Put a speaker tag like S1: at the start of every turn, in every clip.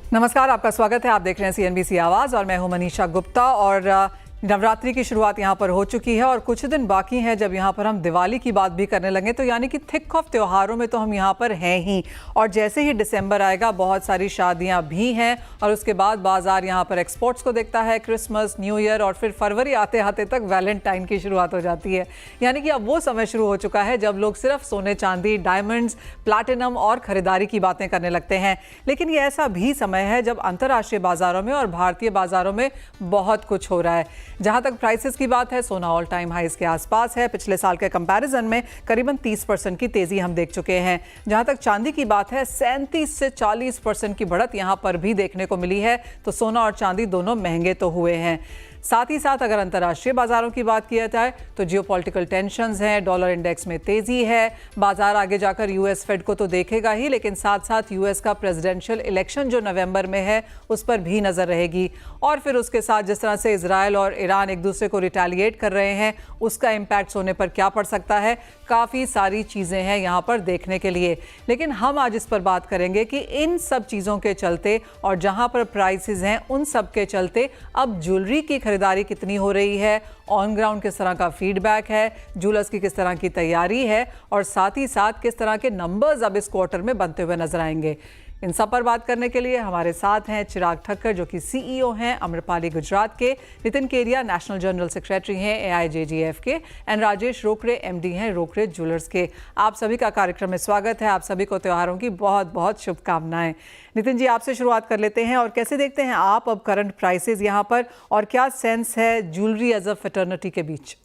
S1: नमस्कार, आपका स्वागत है। आप देख रहे हैं CNBC आवाज़ और मैं हूं मनीषा गुप्ता। और नवरात्रि की शुरुआत यहां पर हो चुकी है और कुछ दिन बाकी हैं जब यहां पर हम दिवाली की बात भी करने लगे, तो यानी कि थिक ऑफ त्योहारों में तो हम यहां पर हैं ही। और जैसे ही दिसंबर आएगा बहुत सारी शादियां भी हैं और उसके बाद बाजार यहां पर एक्सपोर्ट्स को देखता है, क्रिसमस, न्यू ईयर और फिर फरवरी आते आते तक वैलेंटाइन की शुरुआत हो जाती है। यानी कि अब वो समय शुरू हो चुका है जब लोग सिर्फ सोने चांदी, डायमंड्स, प्लैटिनम और खरीदारी की बातें करने लगते हैं। लेकिन ये ऐसा भी समय है जब अंतर्राष्ट्रीय बाजारों में और भारतीय बाजारों में बहुत कुछ हो रहा है। जहां तक प्राइसेस की बात है, सोना ऑल टाइम हाइज के आसपास है। पिछले साल के कंपैरिजन में करीबन 30% की तेजी हम देख चुके हैं। जहां तक चांदी की बात है, 37 से 40% की बढ़त यहां पर भी देखने को मिली है। तो सोना और चांदी दोनों महंगे तो हुए हैं। साथ ही साथ अगर अंतर्राष्ट्रीय बाजारों की बात किया जाए तो जियोपॉलिटिकल टेंशंस हैं, डॉलर इंडेक्स में तेजी है। बाजार आगे जाकर यूएस फेड को तो देखेगा ही, लेकिन साथ साथ यूएस का प्रेसिडेंशियल इलेक्शन जो नवंबर में है उस पर भी नजर रहेगी। और फिर उसके साथ जिस तरह से इजराइल और ईरान एक दूसरे को रिटेलिएट कर रहे हैं, उसका इम्पैक्ट सोने पर क्या पड़ सकता है। काफ़ी सारी चीज़ें हैं यहाँ पर देखने के लिए, लेकिन हम आज इस पर बात करेंगे कि इन सब चीज़ों के चलते और जहाँ पर प्राइसेस हैं उन सब के चलते अब ज्वेलरी की खरीदारी कितनी हो रही है, ऑन ग्राउंड किस तरह का फीडबैक है, ज्वेलर्स की किस तरह की तैयारी है और साथ ही साथ किस तरह के नंबर्स अब इस क्वार्टर में बनते हुए नजर आएंगे। इन सब पर बात करने के लिए हमारे साथ हैं चिराग ठक्कर जो कि CEO हैं अम्रपाली गुजरात के, नितिन केरिया नेशनल जनरल सेक्रेटरी हैं AIJGF के, एंड राजेश रोकड़े MD हैं रोकड़े ज्वेलर्स के। आप सभी का कार्यक्रम में स्वागत है। आप सभी को त्योहारों की बहुत बहुत शुभकामनाएं। नितिन जी, आपसे शुरुआत कर लेते हैं और कैसे देखते हैं आप अब करंट प्राइसेस यहाँ पर और क्या सेंस है ज्वेलरी एज अ फेटर्निटी के बीच?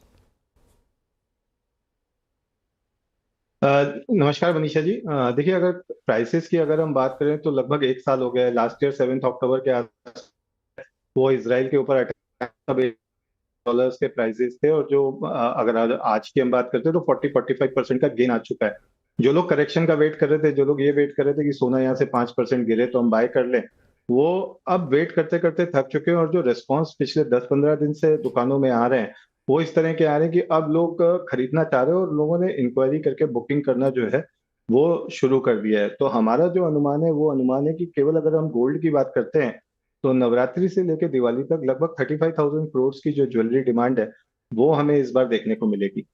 S2: नमस्कार मनीषा जी। देखिए, अगर प्राइसेस की अगर हम बात करें तो लगभग एक साल हो गया है। लास्ट ईयर 7 अक्टूबर के आसपास वो इसराइल के ऊपर अटैक, डॉलर्स के प्राइसेस थे और जो अगर आज की हम बात करते हैं तो 40-45% का गेन आ चुका है। जो लोग करेक्शन का वेट कर रहे थे, जो लोग ये वेट कर रहे थे कि सोना यहाँ से 5% गिरे तो हम बाय कर लें, वो अब वेट करते करते थक चुके हैं। और जो रिस्पॉन्स पिछले 10-15 दिन से दुकानों में आ रहे हैं वो इस तरह के आ रहे हैं कि अब लोग खरीदना चाह रहे हैं और लोगों ने इंक्वायरी करके बुकिंग करना जो है वो शुरू कर दिया है। तो हमारा जो अनुमान है वो अनुमान है कि केवल अगर हम गोल्ड की बात करते हैं तो नवरात्रि से लेकर दिवाली तक लगभग 35,000 करोड़ की जो ज्वेलरी डिमांड है वो हमें इस बार देखने को मिलेगी।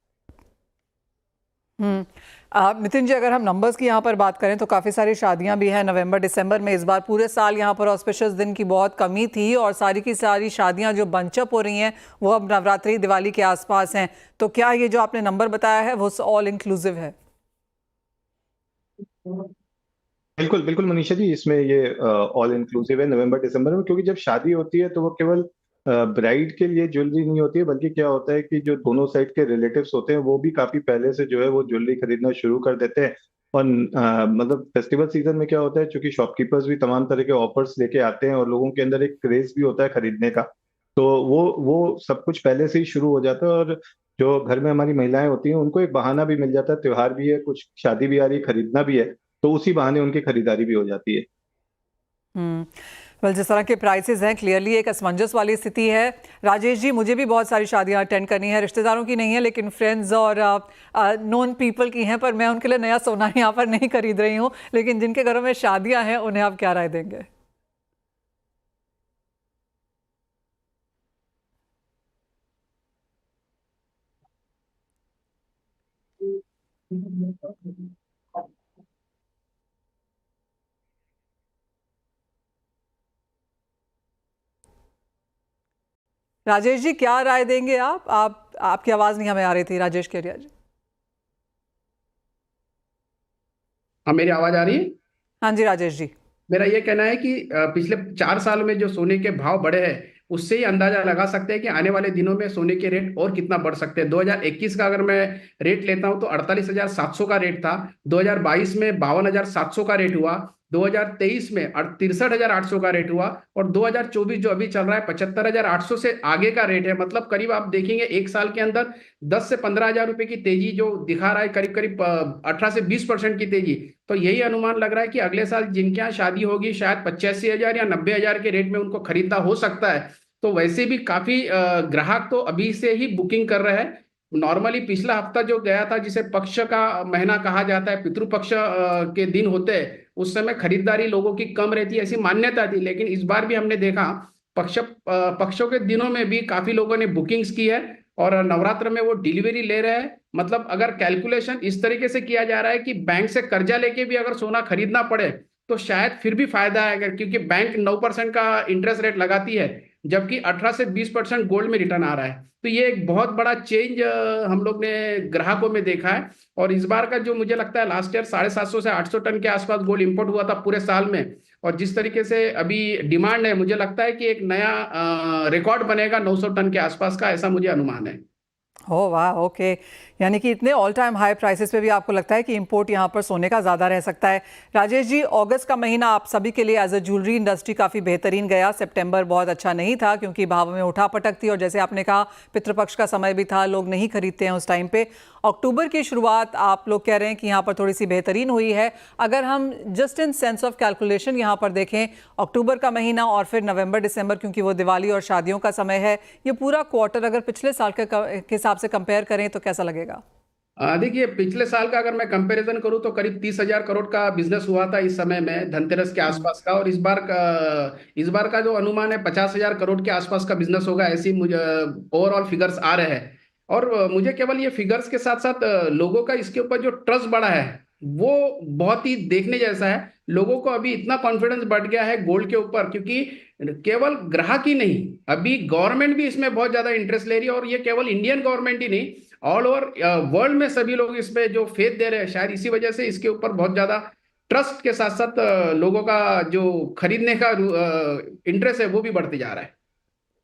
S1: नितिन जी, अगर हम नंबर्स की यहाँ पर बात करें तो काफ़ी सारी शादियां भी हैं नवंबर दिसंबर में। इस बार पूरे साल यहाँ पर ऑस्पिशियस दिन की बहुत कमी थी और सारी की सारी शादियां जो बंचअप हो रही हैं वो अब नवरात्रि दिवाली के आसपास हैं। तो क्या ये जो आपने नंबर बताया है वो ऑल इंक्लूसिव है?
S2: बिल्कुल बिल्कुल मनीषा जी, इसमें ये ऑल इंक्लूसिव है नवंबर दिसंबर में, क्योंकि जब शादी होती है तो वो केवल ब्राइड के लिए ज्वेलरी नहीं होती है, बल्कि क्या होता है कि जो दोनों साइड के रिलेटिव्स होते हैं वो भी काफी पहले से जो है वो ज्वेलरी खरीदना शुरू कर देते हैं। और मतलब फेस्टिवल सीजन में क्या होता है, चूंकि शॉपकीपर्स भी तमाम तरह के ऑफर्स लेके आते हैं और लोगों के अंदर एक क्रेज भी होता है खरीदने का, तो वो सब कुछ पहले से ही शुरू हो जाता है। और जो घर में हमारी महिलाएं होती हैं उनको एक बहाना भी मिल जाता है, त्योहार भी है, कुछ शादी भी आ रही है, खरीदना भी है, तो उसी बहाने उनकी खरीदारी भी हो जाती है।
S1: वेल, जिस तरह के प्राइसेस हैं क्लियरली एक असमंजस वाली स्थिति है। राजेश जी, मुझे भी बहुत सारी शादियां अटेंड करनी है, रिश्तेदारों की नहीं है लेकिन फ्रेंड्स और नोन पीपल की हैं, पर मैं उनके लिए नया सोना यहाँ पर नहीं खरीद रही हूँ। लेकिन जिनके घरों में शादियां हैं उन्हें आप क्या राय देंगे? राजेश जी, क्या राय देंगे आप आपकी आवाज नहीं हमें आ रही थी, राजेश केरिया जी।
S3: हाँ, मेरी आवाज आ रही है।
S1: हाँ जी राजेश जी।
S3: मेरा ये कहना है कि पिछले 4 साल में जो सोने के भाव बढ़े हैं उससे ही अंदाजा लगा सकते हैं कि आने वाले दिनों में सोने के रेट और कितना बढ़ सकते हैं। 2021 का अगर मैं रेट लेता हूं तो 48,700 का रेट था। 2022 में 52,700 का रेट हुआ। 2023 में 63,800 का रेट हुआ और 2024 जो अभी चल रहा है 75,800 से आगे का रेट है। मतलब करीब आप देखेंगे एक साल के अंदर 10 से 15,000 रुपए की तेजी जो दिखा रहा है, करीब करीब 18 से 20% की तेजी। तो यही अनुमान लग रहा है कि अगले साल जिनके यहाँ शादी होगी शायद 85,000 या 90,000 के रेट में उनको खरीदना हो सकता है। तो वैसे भी काफी ग्राहक तो अभी से ही बुकिंग कर रहे हैं। नॉर्मली पिछला हफ्ता जो गया था जिसे पक्ष का महीना कहा जाता है, पितृपक्ष के दिन होते हैं, उस समय खरीदारी लोगों की कम रहती, ऐसी मान्यता थी। लेकिन इस बार भी हमने देखा पक्षों के दिनों में भी काफी लोगों ने बुकिंग्स की है और नवरात्र में वो डिलीवरी ले रहे हैं। मतलब अगर कैलकुलेशन इस तरीके से किया जा रहा है कि बैंक से कर्जा लेके भी अगर सोना खरीदना पड़े तो शायद फिर भी फायदा है, अगर क्योंकि बैंक 9% का इंटरेस्ट रेट लगाती है, जबकि 18 से 20% गोल्ड में रिटर्न आ रहा है। तो ये एक बहुत बड़ा चेंज हम लोग ने ग्राहकों में देखा है। और इस बार का जो मुझे लगता है, लास्ट ईयर 750 से 800 टन के आसपास गोल्ड इंपोर्ट हुआ था पूरे साल में, और जिस तरीके से अभी डिमांड है, मुझे लगता है कि एक नया रिकॉर्ड बनेगा 900 टन के आसपास का, ऐसा मुझे अनुमान है।
S1: हो वाह, ओके। यानी कि इतने ऑल टाइम हाई प्राइसेस पे भी आपको लगता है कि इंपोर्ट यहाँ पर सोने का ज़्यादा रह सकता है। राजेश जी, अगस्त का महीना आप सभी के लिए एज अ ज्वेलरी इंडस्ट्री काफ़ी बेहतरीन गया। सितंबर बहुत अच्छा नहीं था क्योंकि भाव में उठापटक थी और जैसे आपने कहा पितृपक्ष का समय भी था, लोग नहीं खरीदते हैं उस टाइम पे। अक्टूबर की शुरुआत आप लोग कह रहे हैं कि यहाँ पर थोड़ी सी बेहतरीन हुई है। अगर हम just in sense of calculation यहाँ पर देखें, अक्टूबर का महीना और फिर नवंबर दिसंबर, क्योंकि वो दिवाली और शादियों का समय है, ये पूरा क्वार्टर अगर पिछले साल के हिसाब से कंपेयर करें तो कैसा लगेगा?
S3: देखिए, पिछले साल का अगर मैं कंपैरिजन करूं तो करीब 30,000 करोड़ का बिजनेस हुआ था इस समय में, धनतेरस के आसपास का। और इस बार का जो अनुमान है 50,000 करोड़ के आसपास का बिजनेस होगा, ऐसी मुझे ओवरऑल फिगर्स आ रहे हैं। और मुझे केवल ये फिगर्स के साथ साथ लोगों का इसके ऊपर जो ट्रस्ट बढ़ा है वो बहुत ही देखने जैसा है। लोगों को अभी इतना कॉन्फिडेंस बढ़ गया है गोल्ड के ऊपर, क्योंकि केवल ग्राहक ही नहीं, अभी गवर्नमेंट भी इसमें बहुत ज्यादा इंटरेस्ट ले रही है। और ये केवल इंडियन गवर्नमेंट ही नहीं, ऑल ओवर वर्ल्ड में सभी लोग इस पे जो फेथ दे रहे हैं, शायद इसी वजह से इसके ऊपर बहुत ज्यादा ट्रस्ट के साथ साथ लोगों का जो खरीदने का इंटरेस्ट है वो भी बढ़ते जा रहा है।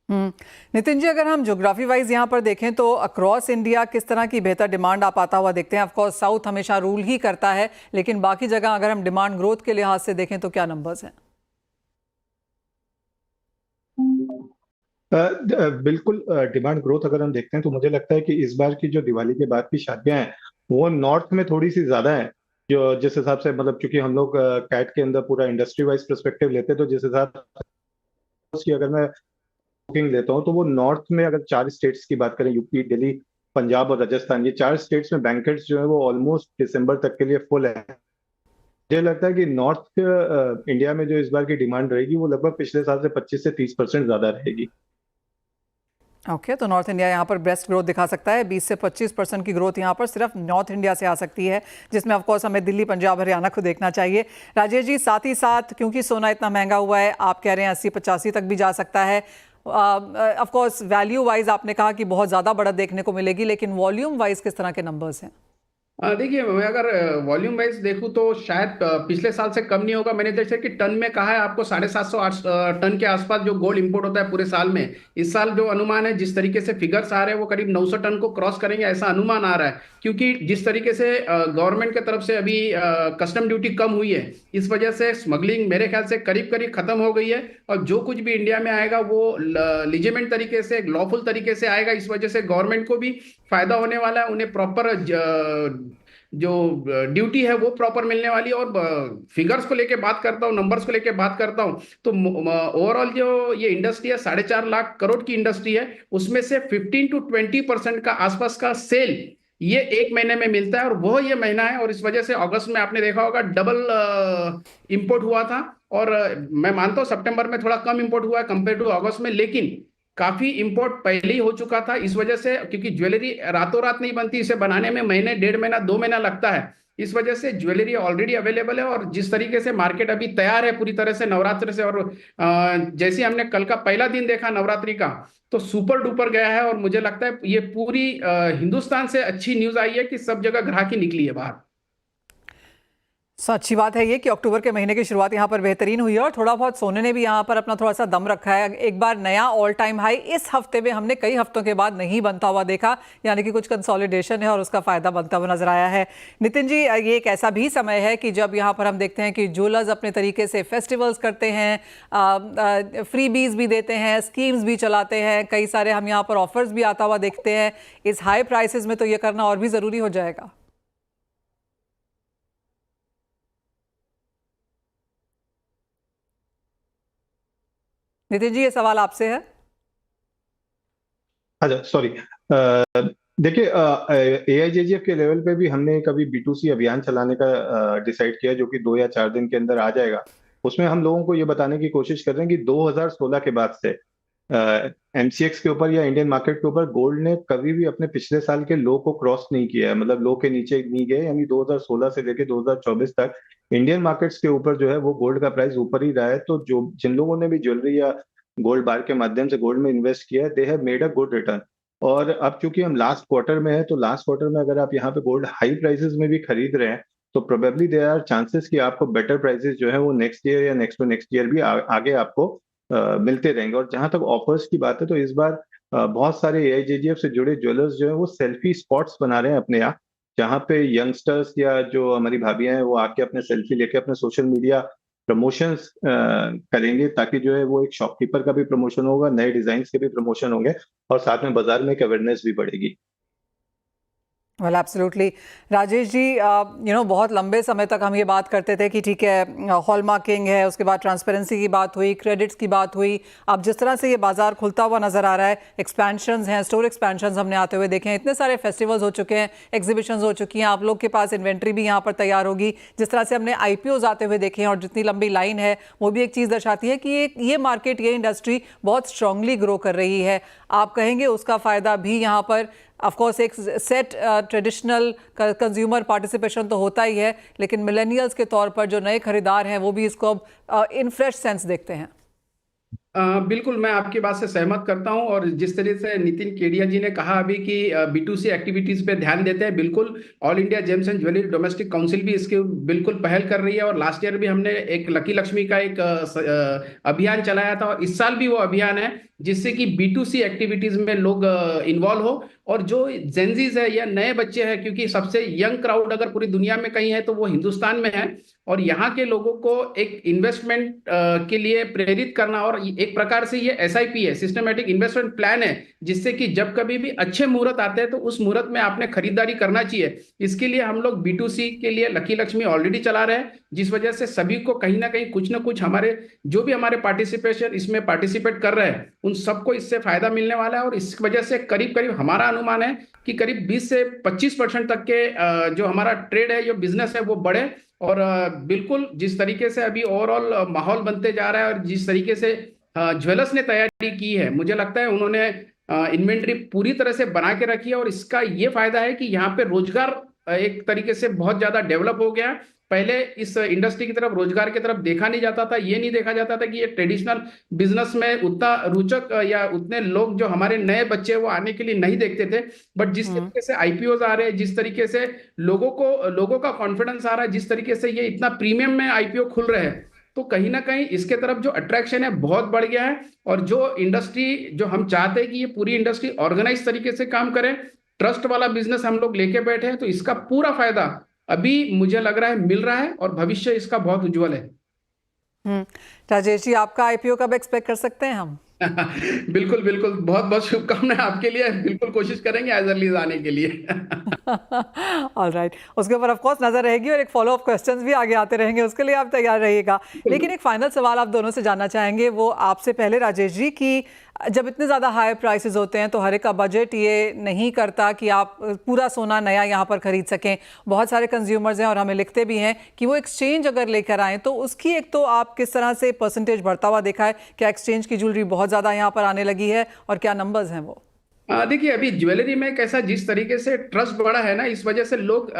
S1: नितिन जी, अगर हम ज्योग्राफी वाइज यहाँ पर देखें तो अक्रॉस इंडिया किस तरह की बेहतर डिमांड आप आता हुआ देखते हैं? ऑफ कोर्स साउथ हमेशा रूल ही करता है, लेकिन बाकी जगह अगर हम डिमांड ग्रोथ के लिहाज से देखें तो क्या नंबर्स हैं?
S2: बिल्कुल। डिमांड ग्रोथ अगर हम देखते हैं तो मुझे लगता है कि इस बार की जो दिवाली के बाद की शादियां हैं वो नॉर्थ में थोड़ी सी ज्यादा है। जो जिस हिसाब से, मतलब क्योंकि हम लोग कैट के अंदर पूरा इंडस्ट्री वाइज पर्सपेक्टिव लेते हैं, तो जिस हिसाब की अगर मैं बुकिंग लेता हूँ तो वो नॉर्थ में, अगर 4 स्टेट्स की बात करें, यूपी, दिल्ली, पंजाब और राजस्थान, ये 4 स्टेट्स में बैंकेट्स जो है वो ऑलमोस्ट दिसंबर तक के लिए फुल है। मुझे लगता है कि नॉर्थ इंडिया में जो इस बार की डिमांड रहेगी वो लगभग पिछले साल से 25 से 30% ज्यादा रहेगी।
S1: ओके, तो नॉर्थ इंडिया यहाँ पर बेस्ट ग्रोथ दिखा सकता है। 20 से 25% की ग्रोथ यहाँ पर सिर्फ नॉर्थ इंडिया से आ सकती है, जिसमें ऑफकोर्स हमें दिल्ली, पंजाब, हरियाणा को देखना चाहिए। राजेश जी, साथ ही साथ क्योंकि सोना इतना महंगा हुआ है, आप कह रहे हैं 80-85 तक भी जा सकता है। ऑफकोर्स वैल्यू वाइज आपने कहा कि बहुत ज़्यादा बढ़त देखने को मिलेगी, लेकिन वॉल्यूम वाइज किस तरह के नंबर्स हैं?
S3: देखिए, मैं अगर वॉल्यूम वाइज देखूं तो शायद पिछले साल से कम नहीं होगा। मैंने जैसे कि टन में कहा है आपको, 750 टन के आसपास जो गोल्ड इंपोर्ट होता है पूरे साल में। इस साल जो अनुमान है, जिस तरीके से फिगर्स आ रहे हैं, वो करीब 900 टन को क्रॉस करेंगे ऐसा अनुमान आ रहा है। क्योंकि जिस तरीके से गवर्नमेंट की तरफ से अभी कस्टम ड्यूटी कम हुई है, इस वजह से स्मगलिंग मेरे ख्याल से करीब करीब खत्म हो गई है। और जो कुछ भी इंडिया में आएगा वो लीजिमेंट तरीके से, लॉफुल तरीके से आएगा। इस वजह से गवर्नमेंट को भी फायदा होने वाला है, उन्हें प्रॉपर जो ड्यूटी है वो प्रॉपर मिलने वाली है। और फिगर्स को लेके बात करता हूँ, नंबर्स को लेके बात करता हूँ, तो ओवरऑल जो ये इंडस्ट्री है, 4.5 लाख करोड़ की इंडस्ट्री है, उसमें से 15 to 20% का आसपास का सेल ये एक महीने में मिलता है, और वो ये महीना है। और इस वजह से अगस्त में आपने देखा होगा डबल इंपोर्ट हुआ था। और मैं मानता हूँ सितंबर में थोड़ा कम इंपोर्ट हुआ है कंपेयर टू अगस्त में, लेकिन काफी इंपोर्ट पहले ही हो चुका था। इस वजह से, क्योंकि ज्वेलरी रातों रात नहीं बनती, इसे बनाने में महीने, 1.5 महीना, 2 महीना लगता है। इस वजह से ज्वेलरी ऑलरेडी अवेलेबल है। और जिस तरीके से मार्केट अभी तैयार है पूरी तरह से नवरात्रि से, और जैसे हमने कल का पहला दिन देखा नवरात्रि का, तो सुपर डुपर गया है। और मुझे लगता है ये पूरी हिंदुस्तान से अच्छी न्यूज आई है कि सब जगह ग्राहकी निकली है बाहर।
S1: अच्छी बात है ये कि अक्टूबर के महीने की शुरुआत यहाँ पर बेहतरीन हुई है और थोड़ा बहुत सोने ने भी यहाँ पर अपना थोड़ा सा दम रखा है। एक बार नया ऑल टाइम हाई इस हफ्ते में हमने कई हफ्तों के बाद नहीं बनता हुआ देखा, यानी कि कुछ कंसोलिडेशन है और उसका फायदा बनता हुआ नजर आया है। नितिन जी, ये एक ऐसा भी समय है कि जब यहाँ पर हम देखते हैं कि ज्वेलर्स अपने तरीके से फेस्टिवल्स करते हैं, फ्रीबीज भी देते हैं, स्कीम्स भी चलाते हैं, कई सारे हम यहाँ पर ऑफर्स भी आता हुआ देखते हैं। इस हाई प्राइसेस में तो ये करना और भी ज़रूरी हो जाएगा। नितिन जी, ये सवाल आपसे है।
S2: अच्छा, सॉरी। देखिए, AIJGF के लेवल पे भी हमने कभी B2C अभियान चलाने का डिसाइड किया, जो कि 2 या 4 दिन के अंदर आ जाएगा। उसमें हम लोगों को ये बताने की कोशिश कर रहे हैं कि 2016 के बाद से MCX के ऊपर या इंडियन मार्केट के ऊपर गोल्ड ने कभी भी अपने पिछले साल के लो को क्रॉस नहीं किया है, मतलब लो के नीचे नहीं गए। यानी 2016 से लेके 2024 तक इंडियन मार्केट्स के ऊपर जो है वो गोल्ड का प्राइस ऊपर ही रहा है। तो जो जिन लोगों ने भी ज्वेलरी या गोल्ड बार के माध्यम से गोल्ड में इन्वेस्ट किया है, they have made a good return. और अब चूंकि हम लास्ट क्वार्टर में है, तो लास्ट क्वार्टर में अगर आप यहाँ पे गोल्ड हाई प्राइसेस में भी खरीद रहे हैं, तो प्रोबेबली देयर आर चांसेस कि आपको बेटर प्राइसेस जो है वो नेक्स्ट ईयर या नेक्स्ट टू नेक्स्ट ईयर भी आगे आपको मिलते रहेंगे। और जहां तक ऑफर्स की बात है, तो इस बार बहुत सारे AIJGF से जुड़े ज्वेलर्स जो है वो सेल्फी स्पॉट्स बना रहे हैं अपने यहाँ, जहाँ पे यंगस्टर्स या जो हमारी भाभियां हैं वो आके अपने सेल्फी लेके अपने सोशल मीडिया प्रमोशंस करेंगे, ताकि जो है वो एक शॉपकीपर का भी प्रमोशन होगा, नए डिजाइन के भी प्रमोशन होंगे, और साथ में बाजार में एक अवेयरनेस भी बढ़ेगी।
S1: Well absolutely. राजेश जी, बहुत लंबे समय तक हम ये बात करते थे कि ठीक है हॉलमार्किंग है, उसके बाद ट्रांसपेरेंसी की बात हुई, क्रेडिट्स की बात हुई। अब जिस तरह से ये बाजार खुलता हुआ नजर आ रहा है, एक्सपेंशंस हैं, स्टोर एक्सपेंशंस हमने आते हुए देखे हैं, इतने सारे फेस्टिवल्स हो चुके हैं, एग्जीबिशंस हो चुकी हैं, आप लोग के पास इन्वेंट्री भी यहाँ पर तैयार होगी। जिस तरह से हमने IPOs आते हुए देखे हैं और जितनी लंबी लाइन है, वो भी एक चीज़ दर्शाती है कि ये मार्केट, ये इंडस्ट्री बहुत स्ट्रांगली ग्रो कर रही है। आप कहेंगे उसका फ़ायदा भी यहाँ पर ऑफ कोर्स एक सेट ट्रेडिशनल कंज्यूमर पार्टिसिपेशन तो होता ही है, लेकिन मिलेनियल्स के तौर पर जो नए खरीदार हैं वो भी इसको अब इन फ्रेश सेंस देखते हैं।
S3: बिल्कुल, मैं आपकी बात से सहमत करता हूं। और जिस तरह से नितिन केडिया जी ने कहा अभी कि B2C एक्टिविटीज पे ध्यान देते हैं, बिल्कुल all India James and jewellery domestic council भी इसके बिल्कुल पहल कर रही है। और लास्ट ईयर भी हमने एक लकी लक्ष्मी का एक अभियान चलाया था, और इस साल भी वो अभियान है जिससे कि B2C एक्टिविटीज में लोग इन्वॉल्व हो। और जो जेंजीज है या नए बच्चे हैं, क्योंकि सबसे यंग क्राउड अगर पूरी दुनिया में कहीं है तो वो हिंदुस्तान में है, और यहाँ के लोगों को एक इन्वेस्टमेंट के लिए प्रेरित करना, और एक प्रकार से ये SIP है, सिस्टमेटिक इन्वेस्टमेंट प्लान है, जिससे कि जब कभी भी अच्छे मुहूर्त आते हैं तो उस मुहूर्त में आपने खरीदारी करना चाहिए। इसके लिए हम लोग B2C के लिए लकी लक्ष्मी ऑलरेडी चला रहे हैं, जिस वजह से सभी को कहीं ना कहीं कुछ ना कुछ हमारे जो भी हमारे पार्टिसिपेशन इसमें पार्टिसिपेट कर रहे हैं उन सबको इससे फायदा मिलने वाला है। और इस वजह से करीब करीब हमारा अनुमान है कि करीब 20 से 25% तक के जो हमारा ट्रेड है, जो बिजनेस है, वो बढ़े। और बिल्कुल जिस तरीके से अभी ओवरऑल माहौल बनते जा रहा है और जिस तरीके से ज्वेलर्स ने तैयारी की है, मुझे लगता है उन्होंने इन्वेंट्री पूरी तरह से बना के रखी है। और इसका ये फायदा है कि यहाँ पे रोजगार एक तरीके से बहुत ज्यादा डेवलप हो गया। पहले इस इंडस्ट्री की तरफ, रोजगार की तरफ देखा नहीं जाता था, ये नहीं देखा जाता था कि ये ट्रेडिशनल बिजनेस में उतना रुचक या उतने लोग जो हमारे नए बच्चे वो आने के लिए नहीं देखते थे। बट जिस तरीके से IPOs आ रहे हैं, जिस तरीके से लोगों का कॉन्फिडेंस आ रहा है, जिस तरीके से ये इतना प्रीमियम में IPO खुल रहे हैं, तो कहीं ना कहीं इसके तरफ जो अट्रैक्शन है बहुत बढ़ गया है। और जो इंडस्ट्री, जो हम चाहते हैं कि ये पूरी इंडस्ट्री ऑर्गेनाइज तरीके से काम करे, ट्रस्ट वाला बिजनेस हम लोग लेके बैठे हैं, तो इसका पूरा फायदा अभी मुझे लग रहा है मिल रहा है, और भविष्य इसका बहुत उज्जवल है।
S1: राजेश जी, आपका IPO कब एक्सपेक्ट कर सकते हैं हम?
S3: बिल्कुल बिल्कुल, बहुत बहुत शुभकामनाएं आपके लिए। बिल्कुल कोशिश करेंगे एज अर्ली आने के लिए।
S1: ऑलराइट, उसके ऊपर ऑफ कोर्स नजर रहेगी और एक फॉलो अप क्वेश्चंस भी आगे आते रहेंगे, उसके लिए आप तैयार रहिएगा। लेकिन एक फाइनल सवाल आप दोनों से जानना चाहेंगे, वो आपसे पहले राजेश जी, कि जब इतने ज़्यादा हाई प्राइसेस होते हैं तो हर एक का बजट ये नहीं करता कि आप पूरा सोना नया यहाँ पर खरीद सकें। बहुत सारे कंज्यूमर्स हैं और हमें लिखते भी हैं कि वो एक्सचेंज अगर लेकर आएँ तो उसकी एक तो आप किस तरह से परसेंटेज बढ़ता हुआ देखा है, क्या एक्सचेंज की ज्वेलरी बहुत ज़्यादा यहाँ पर आने लगी है और क्या नंबर्स हैं वो?
S3: देखिए, अभी ज्वेलरी में कैसा, जिस तरीके से ट्रस्ट बढ़ा है ना, इस वजह से लोग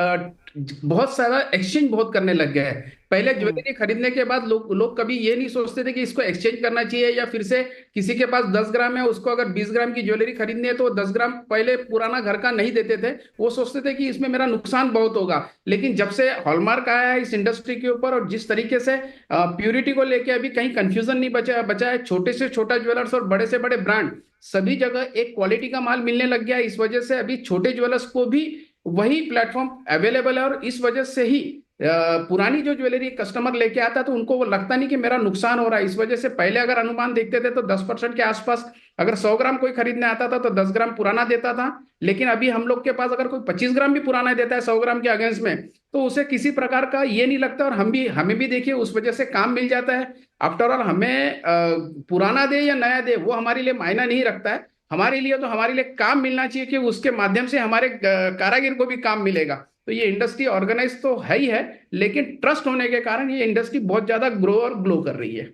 S3: बहुत सारा एक्सचेंज बहुत करने लग गए हैं। पहले ज्वेलरी खरीदने के बाद लोग कभी ये नहीं सोचते थे कि इसको एक्सचेंज करना चाहिए, या फिर से किसी के पास 10 ग्राम है, उसको अगर 20 ग्राम की ज्वेलरी खरीदनी है तो 10 ग्राम पहले पुराना घर का नहीं देते थे। वो सोचते थे कि इसमें मेरा नुकसान बहुत होगा। लेकिन जब से हॉलमार्क आया है इस इंडस्ट्री के ऊपर, और जिस तरीके से प्योरिटी को लेके अभी कहीं कंफ्यूजन नहीं बचा है, छोटे से छोटा ज्वेलर्स और बड़े से बड़े ब्रांड सभी जगह एक क्वालिटी का माल मिलने लग गया है। इस वजह से अभी छोटे ज्वेलर्स को भी वही प्लेटफॉर्म अवेलेबल है, और इस वजह से ही पुरानी जो ज्वेलरी कस्टमर लेके आता है तो उनको वो लगता नहीं कि मेरा नुकसान हो रहा है। इस वजह से पहले अगर अनुमान देखते थे तो 10% के आसपास, अगर 100 ग्राम कोई खरीदने आता था तो 10 ग्राम पुराना देता था। लेकिन अभी हम लोग के पास अगर कोई 25 ग्राम भी पुराना देता है 100 ग्राम के अगेंस्ट में, तो उसे किसी प्रकार का ये नहीं लगता। और हमें भी देखिए उस वजह से काम मिल जाता है। आफ्टर ऑल हमें पुराना दे या नया दे वो हमारे लिए मायना नहीं रखता है। हमारे लिए तो हमारे लिए काम मिलना चाहिए कि उसके माध्यम से हमारे कारागिर को भी काम मिलेगा। तो ये इंडस्ट्री ऑर्गेनाइज तो है ही है, लेकिन ट्रस्ट होने के कारण ये इंडस्ट्री बहुत ज्यादा ग्रो और ग्लो कर रही है।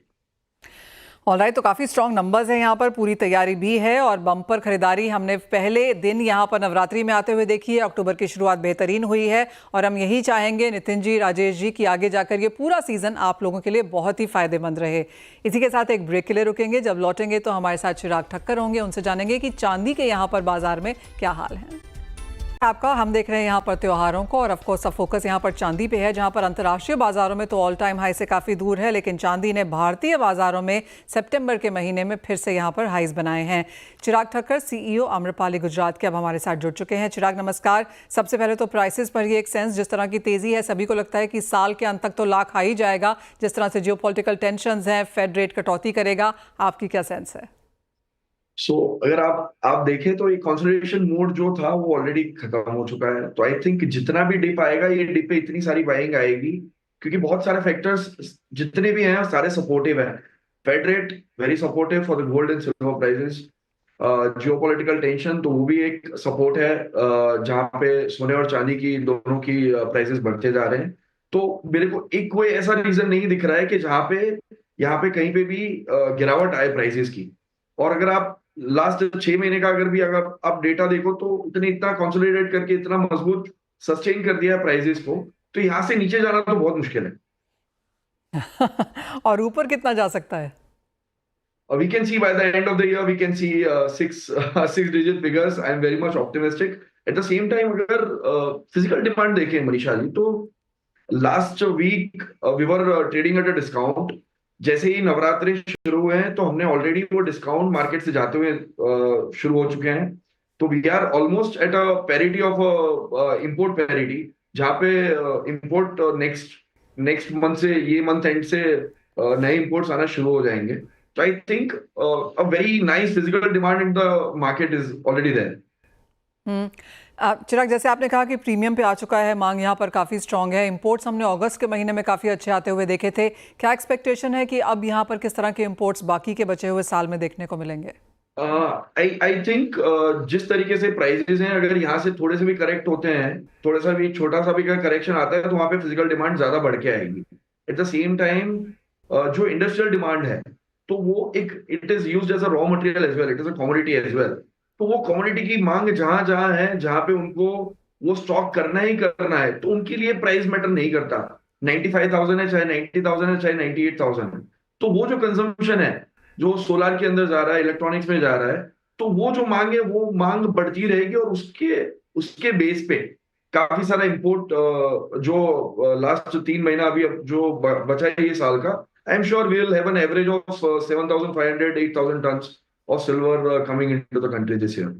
S1: ऑलराइट, तो काफ़ी स्ट्रॉन्ग नंबर्स हैं यहाँ पर, पूरी तैयारी भी है और बम्पर खरीदारी हमने पहले दिन यहाँ पर नवरात्रि में आते हुए देखी है। अक्टूबर की शुरुआत बेहतरीन हुई है और हम यही चाहेंगे नितिन जी, राजेश जी, कि आगे जाकर ये पूरा सीजन आप लोगों के लिए बहुत ही फायदेमंद रहे। इसी के साथ एक ब्रेक के लिए रुकेंगे। जब लौटेंगे तो हमारे साथ चिराग ठक्कर होंगे, उनसे जानेंगे कि चांदी के यहाँ पर बाजार में क्या हाल है आपका। हम देख रहे हैं यहाँ पर त्योहारों को और ऑफकोर्स सब फोकस यहाँ पर चांदी पे है, जहाँ पर अंतर्राष्ट्रीय बाजारों में तो ऑल टाइम हाई से काफ़ी दूर है, लेकिन चांदी ने भारतीय बाजारों में सितंबर के महीने में फिर से यहाँ पर हाईज बनाए हैं। चिराग ठक्कर, सीईओ आम्रपाली गुजरात के, अब हमारे साथ जुड़ चुके हैं। चिराग नमस्कार। सबसे पहले तो प्राइसेस पर ये एक सेंस, जिस तरह की तेज़ी है सभी को लगता है कि साल के अंत तक तो लाख आ ही जाएगा, जिस तरह से जियोपॉलिटिकल टेंशंस हैं, फेड रेट कटौती करेगा, आपकी क्या सेंस है?
S4: अगर आप देखें तो ये कंसोलिडेशन मोड जो था वो ऑलरेडी खत्म हो चुका है। तो आई थिंक जितना भी डिप आएगा, ये डिप पे इतनी सारी बाइंग आएगी क्योंकि बहुत सारे फैक्टर्स जितने भी हैं सारे सपोर्टिव हैं। Fed rate very supportive for the gold and silver prices. Geopolitical tension तो वो भी एक सपोर्ट है, जहां पे सोने और चांदी की दोनों की प्राइसेस बढ़ते जा रहे हैं। तो मेरे को एक कोई ऐसा रीजन नहीं दिख रहा है कि जहां पे यहाँ पे कहीं पे भी गिरावट आए प्राइसेस की। और अगर आप लास्ट 6 महीने का अगर आप डेटा देखो तो इतना कंसोलिडेट करके इतना मजबूत सस्टेन कर दिया है प्राइसेस को, तो यहाँ से नीचे जाना तो बहुत मुश्किल है।
S1: और ऊपर कितना जा सकता है?
S4: We can see by the end of the year we can see six digit figures. I am very much optimistic. At the same time, अगर physical demand देखें मनीषा जी, तो last week we were trading at a discount. जैसे ही नवरात्रि शुरू हुए हैं तो हमने already वो डिस्काउंट मार्केट से जाते हुए शुरू हो चुके हैं। तो we are almost at a parity of import parity, जहाँ पे इंपोर्ट नेक्स्ट मंथ से, ये मंथ एंड से नए इंपोर्ट्स आना शुरू हो जाएंगे। तो I think a very nice physical demand in the market is already there.
S1: Chirag, जैसे आपने कहा कि प्रीमियम पे आ चुका है, मांग यहाँ पर काफ़ी स्ट्रांग है। इंपोर्ट्स हमने अगस्त के महीने में काफ़ी अच्छे आते हुए देखे थे। क्या एक्सपेक्टेशन है कि अब यहाँ पर किस तरह के इंपोर्ट्स बाकी के बचे हुए साल में देखने को मिलेंगे?
S4: आई थिंक जिस तरीके से प्राइसेस हैं, अगर यहाँ से थोड़े से भी करेक्ट होते हैं, थोड़ा सा भी छोटा सा भी करेक्शन आता है, तो वहाँ पे फिजिकल डिमांड ज्यादा बढ़ के आएगी। एट द सेम टाइम जो इंडस्ट्रियल डिमांड है, तो वो एक it is used as a raw material as well, it is a commodity as well. तो वो कमोडिटी की मांग जहां जहां है, जहां पे उनको वो स्टॉक करना ही करना है, तो उनके लिए प्राइस मैटर नहीं करता। 95,000 है, चाहे 90,000 है, चाहे 98,000 है। तो वो जो कंजम्पशन है, जो सोलार के अंदर जा रहा है, इलेक्ट्रॉनिक्स में जा रहा है, तो वो जो मांग है वो मांग बढ़ती रहेगी। और उसके बेस पे काफी सारा इंपोर्ट जो लास्ट 3 महीना अभी जो बचा है ये साल का, I am sure we will have an average of 7,500 8,000 tons of silver coming into the country this year.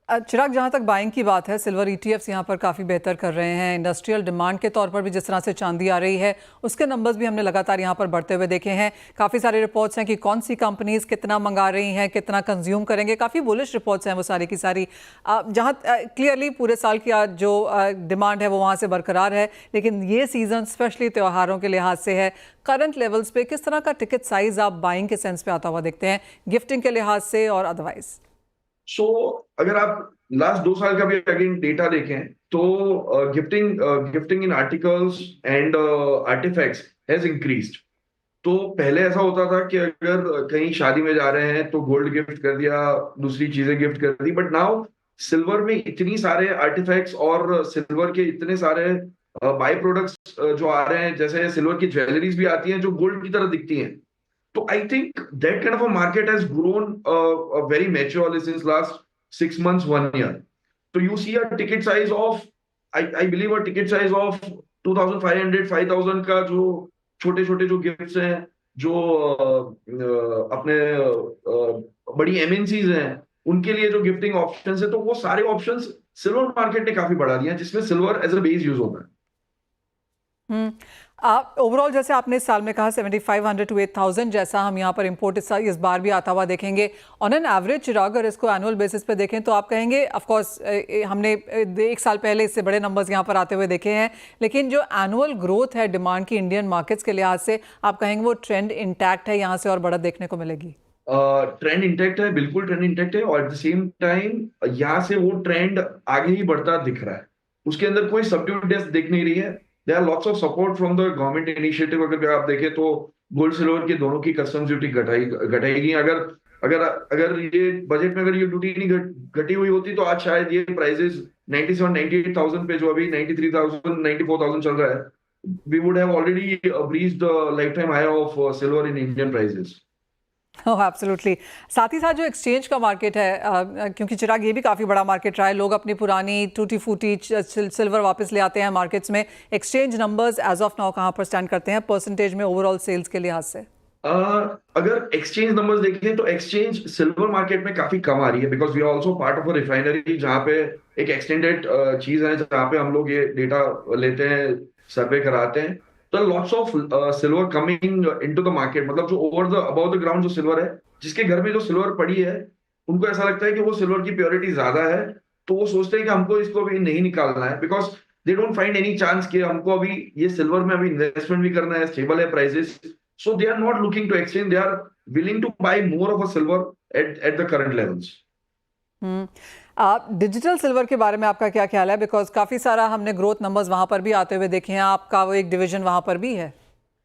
S1: Chirag, जहाँ तक बाइंग की बात है, सिल्वर ETFs यहाँ पर काफ़ी बेहतर कर रहे हैं। इंडस्ट्रियल डिमांड के तौर पर भी जिस तरह से चांदी आ रही है, उसके नंबर्स भी हमने लगातार यहाँ पर बढ़ते हुए देखे हैं। काफ़ी सारे रिपोर्ट्स हैं कि कौन सी कंपनीज कितना मंगा रही हैं, कितना कंज्यूम करेंगे। काफ़ी बुलिश रिपोर्ट्स हैं वो सारी की सारी, जहाँ क्लियरली पूरे साल की जो डिमांड है वो वहाँ से बरकरार है। लेकिन ये सीज़न स्पेशली त्योहारों के लिहाज से है। करंट लेवल्स पे किस तरह का टिकट साइज आप बाइंग के सेंस पे आता हुआ देखते हैं, गिफ्टिंग के लिहाज से और अदरवाइज?
S4: अगर आप लास्ट 2 साल का भी अगेन डेटा देखें तो gifting in articles and artifacts has increased. तो पहले ऐसा होता था कि अगर कहीं शादी में जा रहे हैं तो गोल्ड गिफ्ट कर दिया, दूसरी चीजें गिफ्ट कर दी, बट नाउ सिल्वर में इतनी सारे आर्टिफैक्ट्स और सिल्वर के इतने सारे बाई प्रोडक्ट्स जो आ रहे हैं, जैसे सिल्वर की ज्वेलरीज भी आती हैं जो गोल्ड की तरह दिखती हैं। तो I think that kind of a market has grown very maturely since last 6 months, 1 year. So you see a ticket size of, I believe a ticket size of 2,500, 5,000 का जो छोटे छोटे जो गिफ्ट्स हैं, जो अपने बड़ी MNCs हैं, उनके लिए जो गिफ्टिंग ऑप्शंस है, तो वो सारे ऑप्शंस सिल्वर मार्केट ने काफी बढ़ा दिया है, जिसमें silver as a base use होता है।
S1: ओवरऑल जैसे आपने इस साल में कहा 7,500 to 8,000 जैसा हम यहाँ पर इंपोर्ट इस बार भी आता हुआ देखेंगे ऑन एन एवरेज। चिराग, अगर इसको एनुअल बेसिस पे देखें तो आप कहेंगे, ऑफ कोर्स हमने 1 साल पहले इससे बड़े नंबर्स यहाँ पर आते हुए देखे हैं, लेकिन जो एनुअल ग्रोथ है डिमांड की इंडियन मार्केट्स के लिहाज से, आप कहेंगे वो ट्रेंड इंटैक्ट है, यहाँ से और बढ़त देखने को मिलेगी?
S4: ट्रेंड इंटैक्ट है, बिल्कुल ट्रेंड इंटैक्ट है, और एट द सेम टाइम यहाँ से वो ट्रेंड आगे ही बढ़ता दिख रहा है। उसके अंदर कोई सबड्यूडनेस दिख नहीं रही है। There are lots of support from the government initiative. अगर आप देखें तो गोल्ड सिल्वर की दोनों की कस्टम्स ड्यूटी घटाएगी। अगर अगर अगर ये बजट में अगर ये ड्यूटी नहीं घटी हुई होती तो आज शायद ये प्राइसेस 97 98,000 पे, जो अभी 93,000 94,000 चल रहा है, we would have already breached the lifetime high of silver in Indian prices.
S1: Oh absolutely. साथ ही साथ जो एक्सचेंज का मार्केट है, क्योंकि चिराग ये भी काफ़ी बड़ा मार्केट रहा है, लोग अपनी पुरानी टूटी फूटी सिल्वर वापस ले आते हैं मार्केट्स में। Exchange numbers as of now कहाँ पर स्टैंड करते हैं परसेंटेज में ओवरऑल सेल्स के लिहाज से?
S4: अगर एक्सचेंज नंबर्स देखें तो एक्सचेंज सिल्वर मार्केट में काफी कम आ रही है, because we are also part of a refinery, जहाँ पे एक एक्सटेंडेड चीज है जहाँ पे हम लोग ये डेटा लेते हैं, सर्वे कराते हैं। तो lots of silver coming into the market, मतलब जो over the about the ground जो सिल्वर है, जिसके घर में जो सिल्वर पड़ी है, उनको ऐसा लगता है कि वो सिल्वर की प्योरिटी ज्यादा है, तो वो सोचते हैं कि हमको इसको अभी नहीं निकालना है, because they don't find any chance कि हमको अभी ये सिल्वर में अभी इन्वेस्टमेंट भी करना है, स्टेबल है prices, so they are not looking to exchange, they are willing to buy more of a silver at the current levels.
S1: Digital silver के बारे में आपका क्या ख्याल है? बिकॉज काफी सारा हमने ग्रोथ नंबर्स वहां पर भी आते हुए देखे हैं, आपका वो एक डिवीजन वहां पर भी है।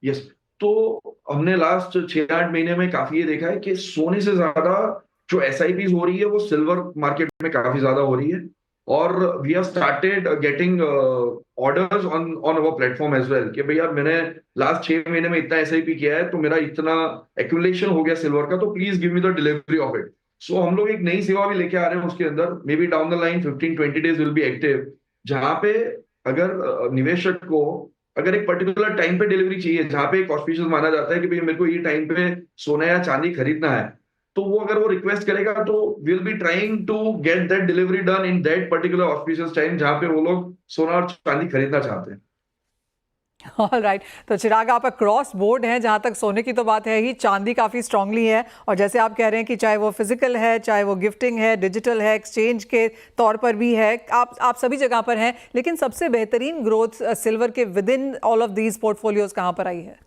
S4: यस, तो हमने लास्ट 6-8 महीने में काफी ये देखा है कि सोने से ज्यादा जो SIPs हो रही है वो सिल्वर मार्केट में काफी ज्यादा हो रही है, और we have started getting orders on our platform as well कि भैया मैंने लास्ट 6 महीने में इतना SIP किया है, तो मेरा इतना एक्यूमुलेशन हो गया सिल्वर का, तो please give me the delivery of it. So हम लोग एक नई सेवा भी लेके आ रहे हैं, उसके अंदर may be down the line 15-20 days will be active, जहां पे अगर निवेशक को अगर एक पर्टिकुलर टाइम पे डिलीवरी चाहिए, जहां पे एक ऑस्पिशियस माना जाता है कि भैया मेरे को ये टाइम पे सोना या चांदी खरीदना है, तो वो अगर वो रिक्वेस्ट करेगा तो will be trying to get that delivery done in that particular auspicious time जहां पे वो लोग सोना और चांदी खरीदना चाहते हैं।
S1: ऑलराइट, तो चिराग आप क्रॉस बोर्ड हैं, जहां तक सोने की तो बात है ही, चांदी काफ़ी स्ट्रांगली है, और जैसे आप कह रहे हैं कि चाहे वो फिजिकल है, चाहे वो गिफ्टिंग है, डिजिटल है, एक्सचेंज के तौर पर भी है, आप सभी जगह पर हैं, लेकिन सबसे बेहतरीन ग्रोथ सिल्वर के with in all of these portfolios कहाँ पर आई है?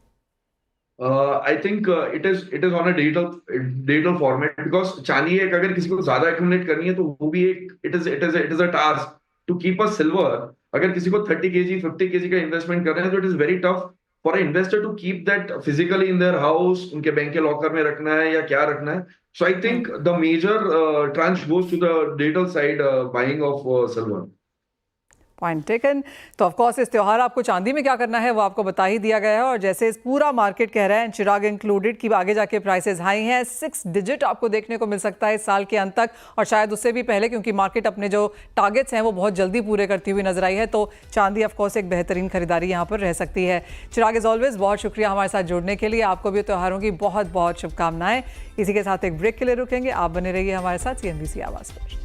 S4: I think it is on a digital format, because चांदी एक अगर किसी को ज्यादा एक्यूमुलेट करनी है तो वो भी एक it is a task to keep a silver। अगर किसी को 30 kg 50 kg का इन्वेस्टमेंट कर रहे हैं तो it is very tough for a investor to keep that physically in their house, उनके बैंक के लॉकर में रखना है या क्या रखना है। So I think the major tranche goes to the digital side buying of silver.
S1: Point taken. तो ऑफ कोर्स इस त्यौहार आपको चांदी में क्या करना है वो आपको बता ही दिया गया है, और जैसे इस पूरा मार्केट कह रहा है, चिराग इंक्लूडेड, कि आगे जाके प्राइसेस हाई हैं, 6 डिजिट आपको देखने को मिल सकता है इस साल के अंत तक, और शायद उससे भी पहले, क्योंकि मार्केट अपने जो टारगेट्स हैं वो बहुत जल्दी पूरे करती हुई नजर आई है। तो चांदी ऑफ कोर्स एक बेहतरीन खरीदारी यहाँ पर रह सकती है। चिराग इज ऑलवेज बहुत शुक्रिया हमारे साथ जुड़ने के लिए, आपको भी त्योहारों की बहुत बहुत शुभकामनाएं। इसी के साथ एक ब्रेक के लिए रुकेंगे, आप बने रहिए हमारे साथ CNBC आवाज़ पर।